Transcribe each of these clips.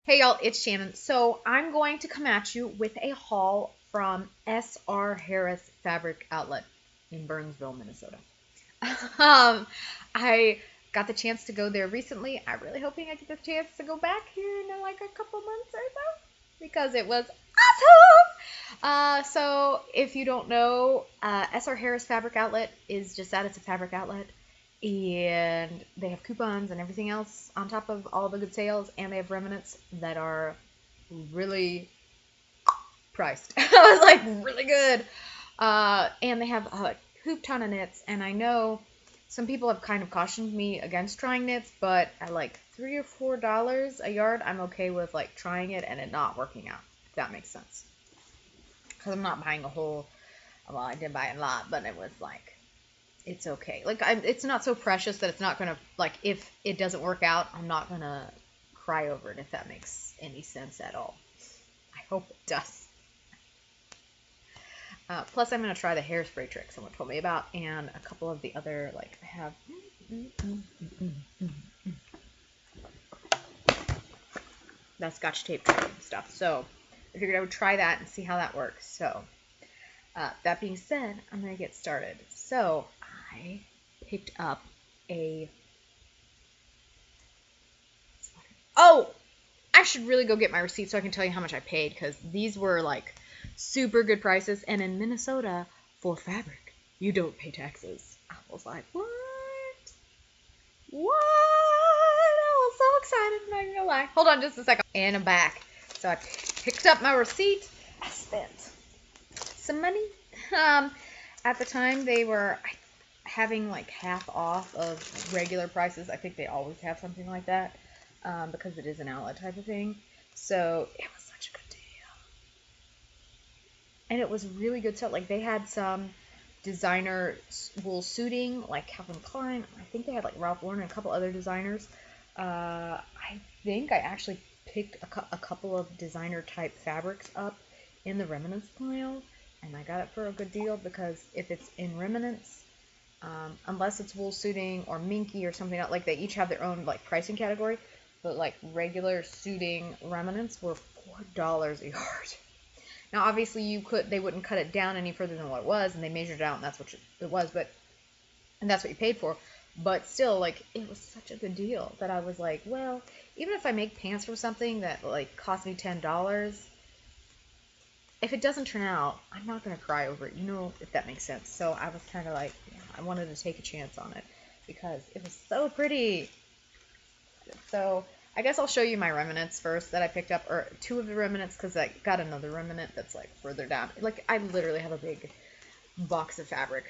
Hey y'all, it's Shannon. So I'm going to come at you with a haul from S.R. Harris Fabric Outlet in Burnsville, Minnesota. um, I got the chance to go there recently. I'm really hoping I get the chance to go back here in like a couple months or so because it was awesome. So if you don't know, S.R. Harris Fabric Outlet is just that. It's a fabric outlet. And they have coupons and everything else on top of all the good sales, and they have remnants that are really priced. I was like, really good. And they have a hoop ton of knits, and I know some people have kind of cautioned me against trying knits, but at like $3 or $4 a yard, I'm okay with like trying it and it not working out, if that makes sense. Because I'm not buying a whole, well, I did buy a lot, but it was like, it's okay. Like, it's not so precious that it's not gonna, like, if it doesn't work out, I'm not gonna cry over it, if that makes any sense at all. I hope it does. Plus, I'm gonna try the hairspray trick someone told me about, and a couple of the other, like, I have that Scotch tape stuff. So I figured I would try that and see how that works. So that being said, I'm gonna get started. So I picked up a Oh, I should really go get my receipt so I can tell you how much I paid, because these were like super good prices. And in Minnesota, for fabric, you don't pay taxes. I was like, what? What? I was so excited, I'm not gonna lie. Hold on just a second. And I'm back. So I picked up my receipt. I spent some money. At the time, they were having like half off of regular prices. I think they always have something like that. Because it is an outlet type of thing. So it was such a good deal. And it was really good stuff. Like, they had some designer wool suiting, like Calvin Klein. I think they had like Ralph Lauren and a couple other designers. I think I actually picked a couple of designer type fabrics up in the remnants pile. And I got it for a good deal, because if it's in remnants, unless it's wool suiting or minky or something else, like they each have their own like pricing category. But like regular suiting remnants were $4 a yard. Now obviously they wouldn't cut it down any further than what it was, and they measured it out, and that's what it was, and that's what you paid for. But still, like, it was such a good deal that I was like, well, even if I make pants from something that like cost me $10, if it doesn't turn out, I'm not gonna cry over it, if that makes sense. So I was kind of like, yeah, I wanted to take a chance on it because it was so pretty. So I guess I'll show you my remnants first that I picked up, or two of the remnants, because I got another remnant that's like further down. Like, I literally have a big box of fabric,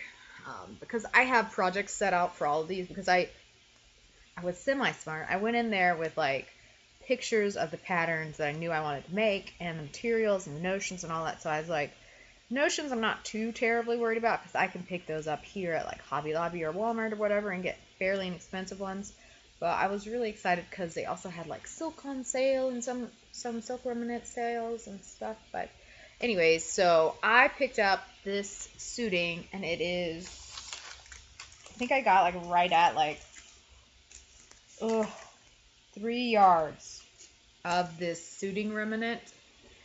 because I have projects set out for all of these, because I was semi-smart. I went in there with like pictures of the patterns that I knew I wanted to make, and the materials and the notions and all that. So I was like, notions I'm not too terribly worried about, because I can pick those up here at like Hobby Lobby or Walmart or whatever and get fairly inexpensive ones. But I was really excited because they also had like silk on sale and some silk remnant sales and stuff. But anyways, so I picked up this suiting, and it is, I think I got like right at like 3 yards of this suiting remnant.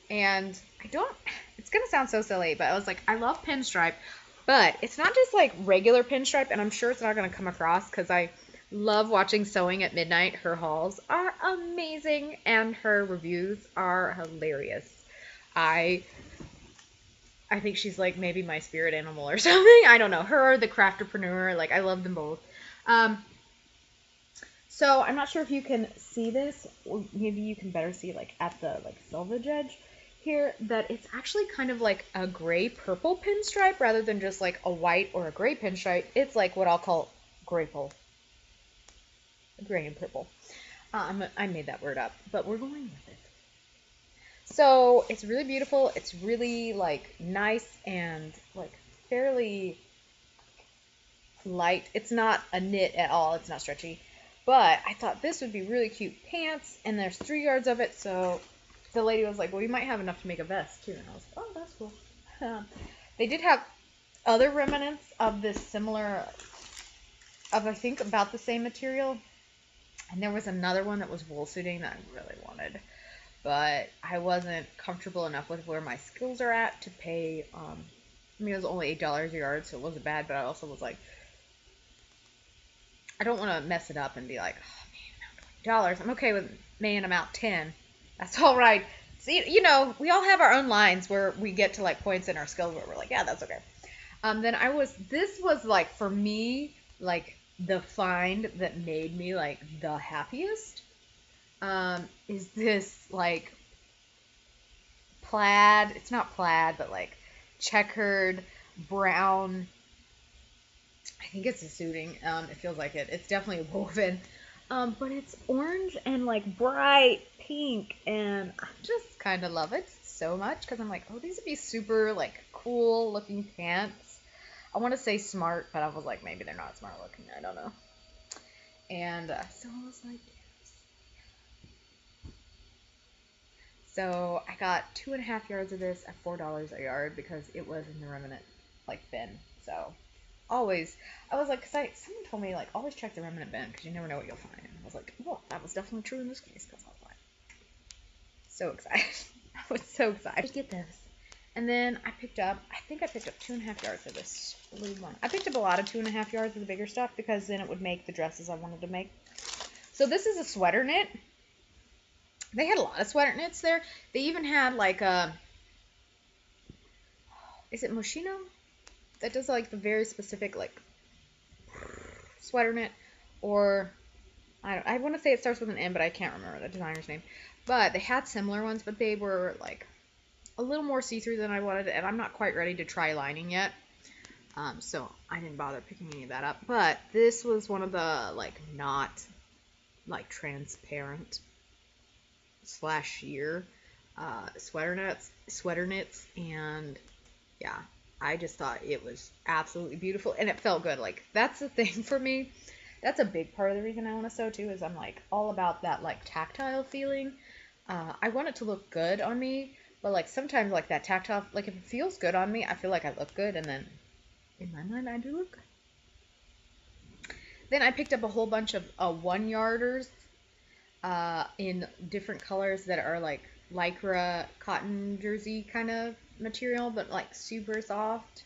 And it's gonna sound so silly, but I was like, I love pinstripe, but it's not just like regular pinstripe, and I'm sure it's not gonna come across because I love watching Sewing at Midnight. Her hauls are amazing, and her reviews are hilarious. I think she's like maybe my spirit animal or something. I don't know. Her, the crafterpreneur, like, I love them both. So I'm not sure if you can see this, or maybe you can better see like at the like selvage edge here, that it's actually kind of like a gray purple pinstripe rather than just like a white or a gray pinstripe. It's like what I'll call grayple. Gray and purple. I made that word up, but we're going with it. So it's really beautiful. It's really like nice and like fairly light. It's not a knit at all. It's not stretchy. But I thought this would be really cute pants, and there's 3 yards of it. So the lady was like, well, you might have enough to make a vest too. And I was like, oh, that's cool. They did have other remnants of this similar, of I think about the same material. And there was another one that was wool suiting that I really wanted. but I wasn't comfortable enough with where my skills are at to pay. I mean, it was only $8 a yard, so it wasn't bad, but I also was like, I don't want to mess it up and be like, oh man, I'm out $20. I'm okay with man, I'm out 10. That's all right. See, we all have our own lines where we get to like points in our skills where we're like, yeah, that's okay. Then this was like for me, like the find that made me like the happiest. Is this like plaid? It's not plaid, but like checkered brown. I think it's a suiting. It feels like it. It's definitely woven. But it's orange and like bright pink, and I just kind of love it so much because I'm like, oh, these would be super like cool looking pants. I want to say smart, but I was like, maybe they're not smart looking. I don't know. And so I was like, yes. So I got 2.5 yards of this at $4 a yard because it was in the remnant like bin. So always, I was like, someone told me like always check the remnant bin because you never know what you'll find. And I was like, well, that was definitely true in this case because I was like, so excited. I was so excited to get this. And then I think I picked up 2.5 yards of this blue one. I picked up a lot of 2.5 yards of the bigger stuff because then it would make the dresses I wanted to make. So this is a sweater knit. They had a lot of sweater knits there. They even had like is it Moschino? That does like the very specific like sweater knit, or I want to say it starts with an M, but I can't remember the designer's name. But they had similar ones, but they were like a little more see-through than I wanted, and I'm not quite ready to try lining yet. So I didn't bother picking any of that up. But this was one of the like not like transparent / sheer sweater knits, and yeah, I just thought it was absolutely beautiful, and it felt good. Like that's the thing for me. That's a big part of the reason I want to sew too, is I'm like all about that like tactile feeling. I want it to look good on me, but like sometimes like that tactile, like if it feels good on me, I feel like I look good, and then in my mind I do look good. Then I picked up a whole bunch of 1-yarders in different colors that are like lycra cotton jersey kind of material, but like super soft.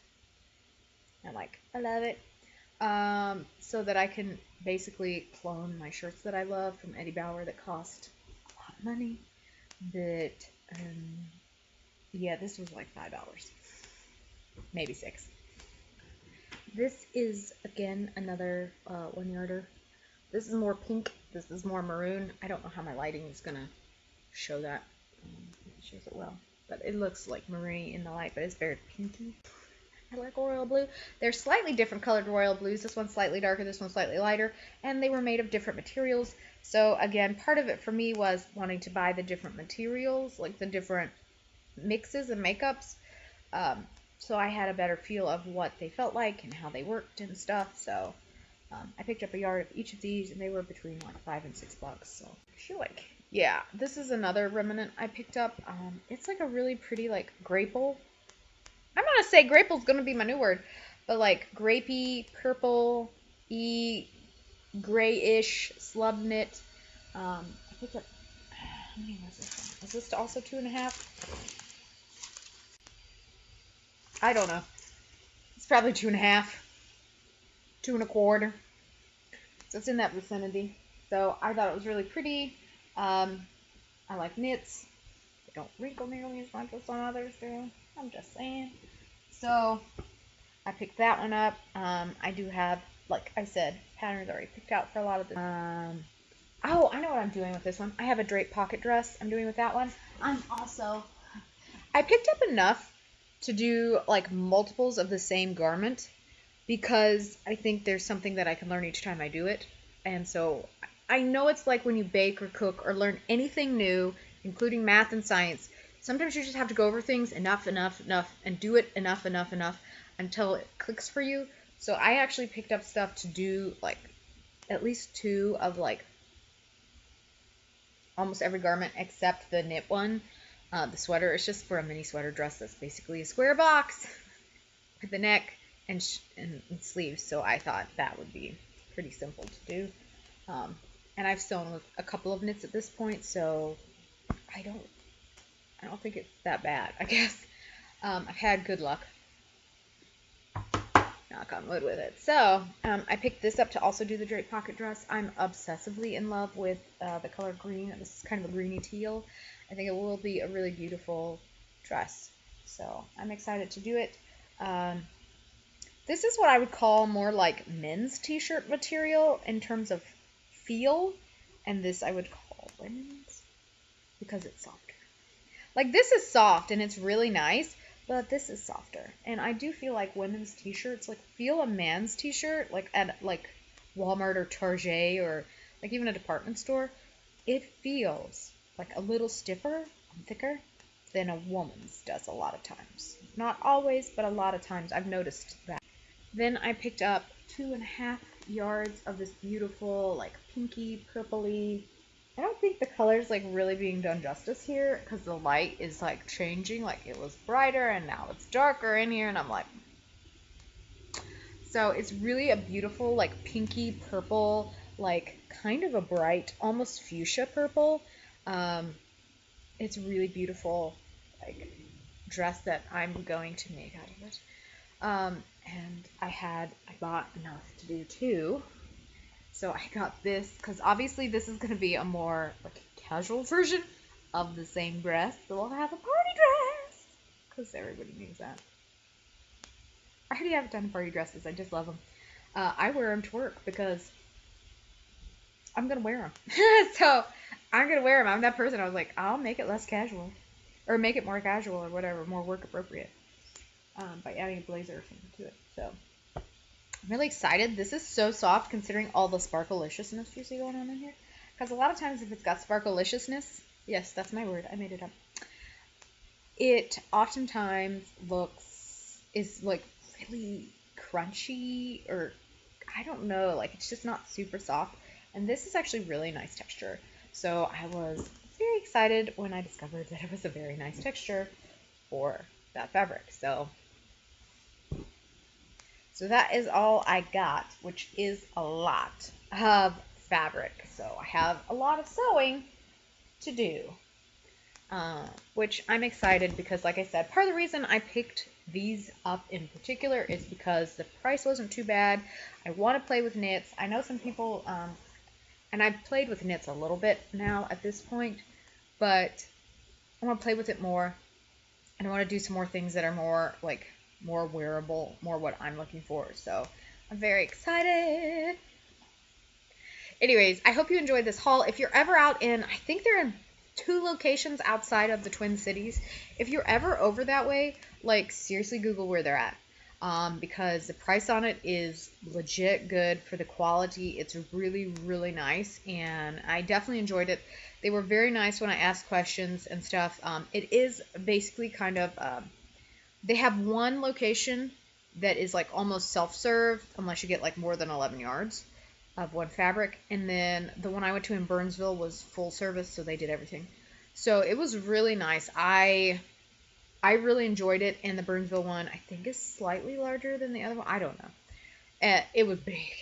I love it. So that I can basically clone my shirts that I love from Eddie Bauer that cost a lot of money. But yeah, this was like $5, maybe $6. This is again another 1-yarder. This is more pink. This is more maroon. I don't know how my lighting is gonna show that. It shows it well, but it looks like maroon in the light, but it's very pinky. I like royal blue. They're slightly different colored royal blues. This one's slightly darker, this one's slightly lighter, and they were made of different materials. So again, part of it for me was wanting to buy the different materials, like the different mixes and makeups. So I had a better feel of what they felt like and how they worked and stuff. So I picked up a yard of each of these, and they were between like $5 and $6. So I feel like, yeah, this is another remnant I picked up. It's like a really pretty like grapple. I'm gonna say grapple is gonna be my new word, but like grapey, purple, grayish slub knit. I picked up. How many was this one? Is this also 2.5? I don't know. It's probably 2.5, 2.25. So it's in that vicinity. So I thought it was really pretty. I like knits. They don't wrinkle nearly as much as some others do. I'm just saying. So I picked that one up. I do have, like I said, patterns already picked out for a lot of this. Oh, I know what I'm doing with this one. I have a drape pocket dress I'm doing with that one. I picked up enough to do like multiples of the same garment because I think there's something that I can learn each time I do it. And so I know it's like when you bake or cook or learn anything new, including math and science, sometimes you just have to go over things enough, and do it enough until it clicks for you. So I actually picked up stuff to do like at least 2 of like almost every garment except the knit one. The sweater is just for a mini sweater dress that's basically a square box with the neck and sleeves. So I thought that would be pretty simple to do. And I've sewn with a couple of knits at this point, so I don't think it's that bad, I guess. I've had good luck, knock on wood, with it. So I picked this up to also do the drape pocket dress. I'm obsessively in love with the color green. This is kind of a greeny teal. I think it will be a really beautiful dress. So I'm excited to do it. This is what I would call more like men's t-shirt material in terms of feel, and this I would call women's because it's softer. Like, this is soft and it's really nice, but this is softer. And I do feel like women's t-shirts, like, feel a man's t-shirt, like at like Walmart or Target or like even a department store, it feels like a little stiffer and thicker than a woman's does a lot of times. Not always, but a lot of times I've noticed that. Then I picked up 2.5 yards of this beautiful, like, pinky, purpley. I don't think the color's like really being done justice here because the light is like changing. Like, it was brighter and now it's darker in here, and I'm like, so it's really a beautiful, like, pinky purple, like kind of a bright, almost fuchsia purple. It's really beautiful, like, dress that I'm going to make out of it. And I bought enough to do two. So I got this because obviously this is going to be a more like casual version of the same dress. So we'll have a party dress because everybody needs that. I already have a ton of party dresses. I just love them. I wear them to work because I'm going to wear them. So I'm going to wear them. I'm that person. I was like, I'll make it less casual or make it more casual or whatever, more work appropriate by adding a blazer or something to it. So I'm really excited. This is so soft considering all the sparkleliciousness you see going on in here. Because a lot of times if it's got sparkleliciousness, yes, that's my word, I made it up, it oftentimes is like really crunchy, or I don't know, like it's just not super soft. And this is actually really nice texture. So I was very excited when I discovered that it was a very nice texture for that fabric. So that is all I got, which is a lot of fabric. So I have a lot of sewing to do, which I'm excited because, like I said, part of the reason I picked these up in particular is because the price wasn't too bad. I want to play with knits. I know some people, and I've played with knits a little bit now at this point, but I want to play with it more, and I want to do some more things that are more like more wearable, more what I'm looking for. So I'm very excited. Anyways, I hope you enjoyed this haul. If you're ever out in, I think they're in 2 locations outside of the Twin Cities. If you're ever over that way, like, seriously Google where they're at. Because the price on it is legit good for the quality. It's really, really nice, and I definitely enjoyed it. They were very nice when I asked questions and stuff. It is basically kind of, they have one location that is like almost self-serve, unless you get like more than 11 yards of one fabric. And then the one I went to in Burnsville was full service, so they did everything. So it was really nice. I really enjoyed it, and the Burnsville one I think is slightly larger than the other one. I don't know. It was big.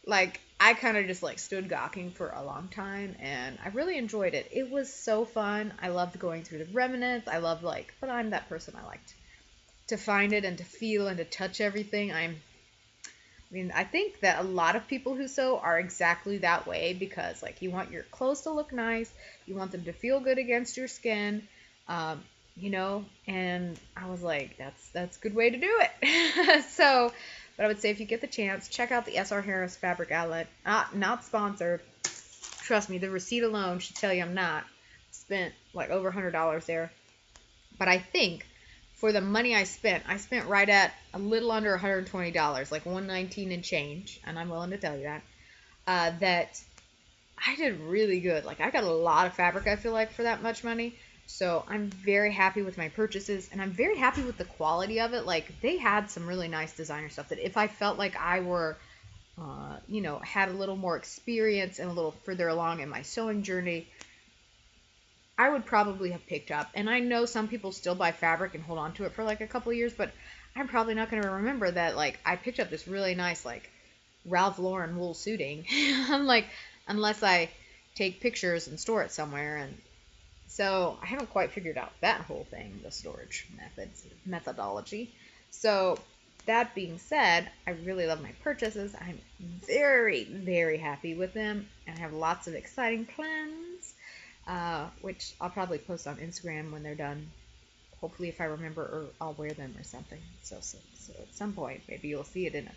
Like, I kind of just like stood gawking for a long time, and I really enjoyed it. It was so fun. I loved going through the remnants. I loved, like, but I'm that person. I liked to find it and to feel and to touch everything. I think that a lot of people who sew are exactly that way, because, like, you want your clothes to look nice, you want them to feel good against your skin, and I was like, that's a good way to do it. So, but I would say if you get the chance, check out the S.R. Harris Fabric Outlet. Not sponsored. Trust me, the receipt alone should tell you I'm not. Spent like over $100 there. But I think for the money I spent right at a little under $120, like $119 and change, and I'm willing to tell you that I did really good. Like, I got a lot of fabric, I feel like, for that much money. So I'm very happy with my purchases, and I'm very happy with the quality of it. Like, they had some really nice designer stuff that if I felt like I were, had a little more experience and a little further along in my sewing journey, I would probably have picked up. And I know some people still buy fabric and hold on to it for like a couple of years, but I'm probably not going to remember that, like, I picked up this really nice, like, Ralph Lauren wool suiting. I'm like, unless I take pictures and store it somewhere. And So I haven't quite figured out that whole thing, the storage methodology. So that being said, I really love my purchases. I'm very, very happy with them, and I have lots of exciting plans, which I'll probably post on Instagram when they're done. Hopefully, if I remember, or I'll wear them or something. So at some point, maybe you'll see it in a,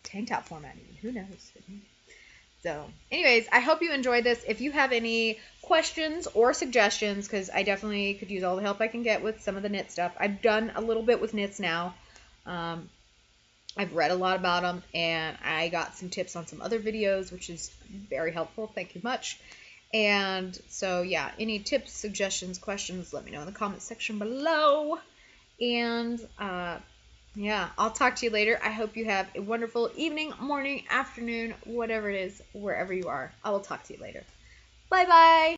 tank top format. Even who knows? So, anyways, I hope you enjoyed this. If you have any questions or suggestions, because I definitely could use all the help I can get with some of the knit stuff. I've done a little bit with knits now. I've read a lot about them, and I got some tips on some other videos, which is very helpful. Thank you much. And so, yeah, any tips, suggestions, questions, let me know in the comment section below. And yeah, I'll talk to you later. I hope you have a wonderful evening, morning, afternoon, whatever it is, wherever you are. I will talk to you later. Bye bye.